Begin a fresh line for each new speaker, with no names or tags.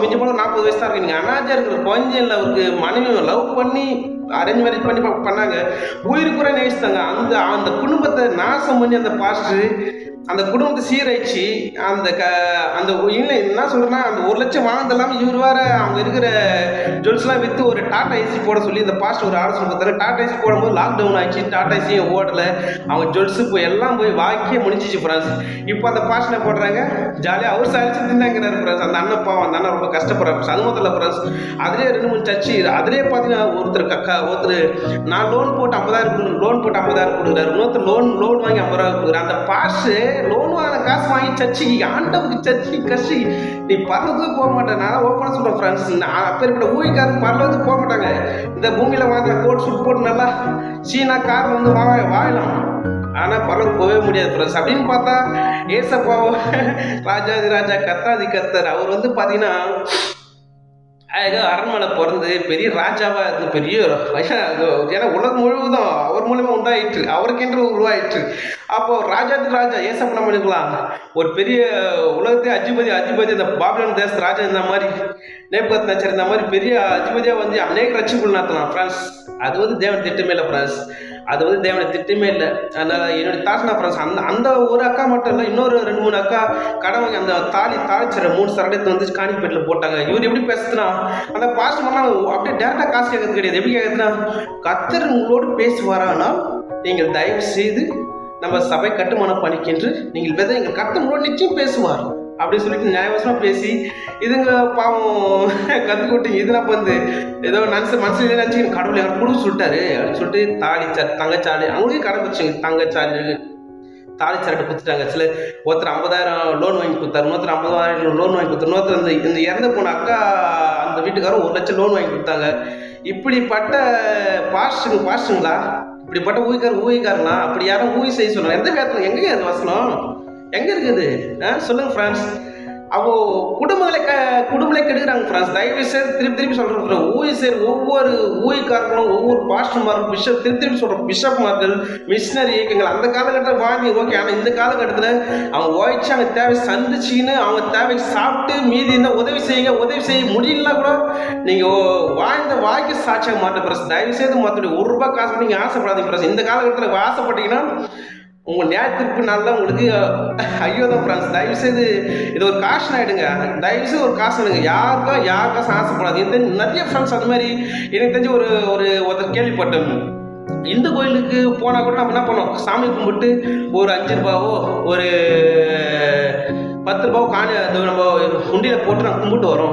மிஞ்சி போல 40 வயசு தான் இருக்கு. நீங்கள் அனாஜா இருக்கிற கொஞ்சம் இல்லை, அவருக்கு மனைவி லவ் பண்ணி அரேஞ்ச் மேரேஜ் பண்ணி பண்ணாங்க. உயிருக்கு கூட நேசித்தாங்க. அந்த அந்த குடும்பத்தை நாசம் பண்ணி அந்த பாஸ்டர் அந்த குடும்பத்தை சீரழிச்சு அந்த அந்த இல்லை என்ன சொல்கிறேன்னா, அந்த 1 லட்சம் வாங்கினதெல்லாம் இவர் வேற அவங்க இருக்கிற ஜுவல்ஸ்லாம் விற்று ஒரு டாடா ஏசி போட சொல்லி இந்த பாஸ்டர் ஒரு ஆலோசனை கொடுத்தாரு. டாடா ஏசி போடும்போது லாக்டவுன் ஆயிடுச்சு, டாடா ஏசியும் ஓடலை, அவங்க ஜுவல்ஸு போய் எல்லாம் போய் வாக்கியே முடிஞ்சிச்சு ஃப்ரெண்ட்ஸ். இப்போ அந்த பாஸ்டர் போடுறாங்க ஜாலியாக அவர் சாதிச்சு தின்னாங்கிறாரு ஃப்ரெண்ட்ஸ். அந்த அண்ணன் பாவம், அந்த அண்ணன் ரொம்ப கஷ்டப்படுறாரு. அது மட்டும் இல்லை ஃப்ரெண்ட்ஸ், அதிலே 2-3 சர்ச்சு அதிலே பார்த்தீங்கன்னா ஒருத்தர் நான் லோன் போட்டு 50,000 கொடுக்குறேன், லோன் போட்டு 50,000 கொடுக்குறாரு, இன்னொருத்தர் லோன் வாங்கி 50,000 கொடுக்குறாரு. அந்த பாஸ்டர் லோன் வாங்கின காசு வாங்கி சர்ச்சுக்கு ஆண்டவுக்கு சர்ச்சுக்கு கஷ்டி நீ பரலத்துக்கு போக மாட்டேன். நான் ஓப்பனாக சொல்கிறேன் ஃப்ரெண்ட்ஸ், நான் அப்பேற்பட்ட ஊழியக்காரர் பரலத்துக்கு போக மாட்டாங்க. இந்த பூமியில் வாங்கின கோட் சூட் போட்டு நல்லா சீனா காரில் வந்து வாழலாம், ஆனால் பரலத்துக்கு போகவே முடியாது ஃப்ரெண்ட்ஸ். அப்படின்னு பார்த்தா ஏசப்பாவோ ராஜாதி ராஜா கத்தாதி கத்தர் அவர் வந்து பார்த்தீங்கன்னா அரண்மனை பிறந்து பெரிய ராஜாவாக இருந்து பெரிய ஏன்னா உலகம் முழுவதும் அவர் மூலியமாக உண்டாயிற்று, அவருக்கென்று உருவாயிற்று. அப்போது ராஜாதி ராஜா ஏசப்ப நம்ம எடுக்கலாம் ஒரு பெரிய உலகத்தை அதிபதி அந்த பாபிலோன் தேசத்து ராஜா இந்த மாதிரி நேபுகாத்நேச்சர் இந்த மாதிரி பெரிய அதிபதியாக வந்து அநேக ரட்சிப்புகள் நடத்தலாம் ஃப்ரெண்ட்ஸ். அது வந்து தேவன் திட்டமே இல்லை ஃப்ரெண்ட்ஸ், அது வந்து தேவனை திட்டமே இல்லை. அதனால் என்னுடைய தாட்னா ஃப்ரெண்ட்ஸ், அந்த ஒரு அக்கா மட்டும் இல்லை, இன்னொரு 2-3 அக்கா கடவுங்க அந்த தாளிச்சிற 3 சரடத்தை வந்து காணிப்பேட்டில் போட்டாங்க. இவர் எப்படி பேசுதுன்னா, அந்த பாஸ்டர் பண்ணால் அப்படியே டேரெக்டாக காசு கேட்கறது கிடையாது. எப்படி கேட்குதுன்னா, கர்த்தர் உங்களோடு பேசுவாரானால் நீங்கள் தயவு செய்து நம்ம சபை கட்டுமானம் பண்ணிக்கின்று நீங்கள் விதை எங்கள் கர்த்தர் உங்களோடு நிச்சயம் பேசுவார் அப்படின்னு சொல்லிட்டு நியாயவசமாக பேசி இதுங்க பாவம் கற்றுக்கிட்டு இதெல்லாம் வந்து ஏதோ மனசுல நினச்சிக்கிட்டு கடவுளை அவர் கொடுக்க சொல்லிட்டாரு அப்படின்னு சொல்லிட்டு தங்கச்சாலி அவங்களுக்கே கடை வச்சுங்க தாலிச்சாலிட்டு கொடுத்துட்டாங்க. சில ஒருத்தர் 50,000 லோன் வாங்கி கொடுத்தாரு, இன்னொருத்தர் 50,000 லோன் வாங்கி கொடுத்தாரு, இன்னொருத்தர் இந்த இறந்து போன அக்கா அந்த வீட்டுக்காரரும் 1 லட்சம் லோன் வாங்கி கொடுத்தாங்க. இப்படிப்பட்ட பாஸ்டுங்களா, இப்படிப்பட்ட ஊழிக்காரங்களா, அப்படி யாரும் ஊழி செய்ய சொன்னாங்க? எந்த வேதத்தில் எங்கே அது வசனம் எங்கே இருக்குது சொல்லுங்க ஃப்ரெண்ட்ஸ். அவோ குடும்பங்களை கெடுக்கிறாங்க ஃப்ரெண்ட்ஸ். தயவு செய்து திருப்பி சொல்கிறேன், ஒவ்வொரு ஊழிக்காரங்களும் ஒவ்வொரு பாஸ்டர்மார்கள் திருப்பி சொல்கிறோம் பிஷப்மார்கள் மிஷினரி இயக்கங்கள் அந்த காலகட்டத்தில் வாங்கி ஓகே. ஆனால் இந்த காலகட்டத்தில் அவங்க ஓய்ச்சி அவங்க தேவை சந்திச்சின்னு அவங்க தேவை சாப்பிட்டு மீதி இருந்தால் உதவி செய்ய முடியலன்னா கூட நீங்கள் வாய்க்கு சாட்சியாக மாற்ற ஃப்ரெண்ட்ஸ். தயவு செய்து மாற்றக்கூடிய ₹1 காசு நீங்கள் ஆசைப்படாதீங்க ஃப்ரெண்ட்ஸ். இந்த காலகட்டத்தில் ஆசைப்பட்டீங்கன்னா உங்கள் நியாயத்திற்கு நல்லா உங்களுக்கு ஐயோ தான் ஃப்ரெண்ட்ஸ். தயவுசெய்து இது ஒரு காசன் ஆகிடுங்க, தயவுசெய்து ஒரு காசு எடுங்க. யார் காசு ஆசைப்படாது. எனக்கு தெரிஞ்சு நிறைய ஃப்ரெண்ட்ஸ் அது மாதிரி எனக்கு தெரிஞ்சு ஒருத்தர் கேள்விப்பட்டேன். இந்து கோயிலுக்கு போனால் கூட நம்ம என்ன பண்ணோம், சாமி கும்பிட்டு ஒரு ₹5 ஒரு ₹10 காணி நம்ம உண்டியில் போட்டு நான் கும்பிட்டு வரோம்.